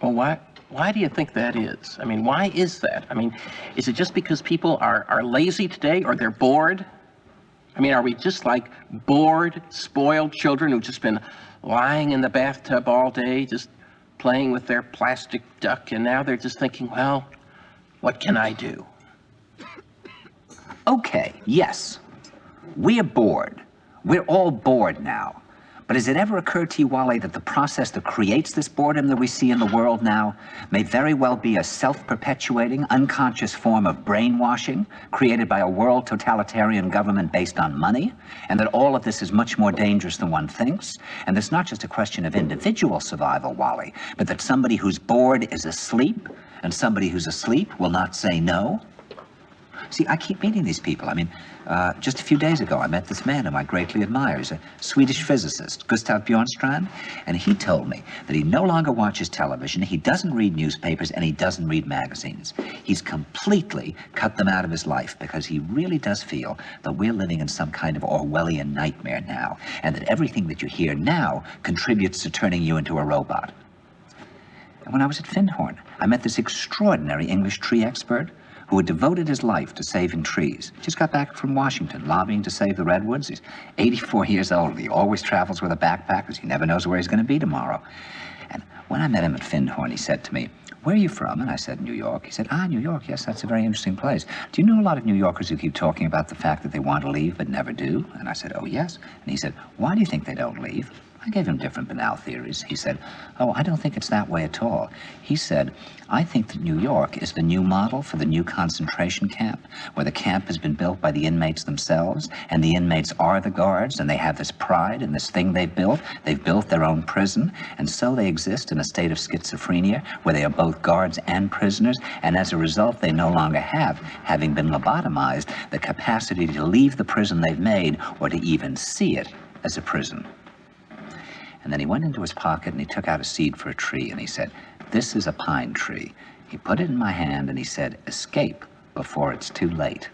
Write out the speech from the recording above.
Well, why do you think that is? I mean, why is that? I mean, is it just because people are lazy today or they're bored? I mean, are we just like bored, spoiled children who've just been lying in the bathtub all day, just playing with their plastic duck, and now they're just thinking, well, what can I do? Okay, yes, we're bored. We're all bored now. But has it ever occurred to you, Wally, that the process that creates this boredom that we see in the world now may very well be a self-perpetuating, unconscious form of brainwashing created by a world totalitarian government based on money, and that all of this is much more dangerous than one thinks, and it's not just a question of individual survival, Wally, but that somebody who's bored is asleep, and somebody who's asleep will not say no? See, I keep meeting these people. I mean, just a few days ago, I met this man whom I greatly admire. He's a Swedish physicist, Gustav Bjornstrand, and he told me that he no longer watches television, he doesn't read newspapers, and he doesn't read magazines. He's completely cut them out of his life because he really does feel that we're living in some kind of Orwellian nightmare now, and that everything that you hear now contributes to turning you into a robot. And when I was at Findhorn, I met this extraordinary English tree expert who had devoted his life to saving trees. Just got back from Washington, lobbying to save the redwoods. He's 84 years old. He always travels with a backpack because he never knows where he's going to be tomorrow. And when I met him at Findhorn, he said to me, "Where are you from?" And I said, "New York." He said, "Ah, New York, yes, that's a very interesting place. Do you know a lot of New Yorkers who keep talking about the fact that they want to leave but never do?" And I said, "Oh, yes." And he said, "Why do you think they don't leave?" I gave him different banal theories. He said, "Oh, I don't think it's that way at all." He said, "I think that New York is the new model for the new concentration camp, where the camp has been built by the inmates themselves, and the inmates are the guards, and they have this pride in this thing they've built. They've built their own prison, and so they exist in a state of schizophrenia, where they are both guards and prisoners, and as a result, they no longer have, having been lobotomized, the capacity to leave the prison they've made, or to even see it as a prison." And then he went into his pocket and he took out a seed for a tree and he said, "This is a pine tree." He put it in my hand and he said, "Escape before it's too late."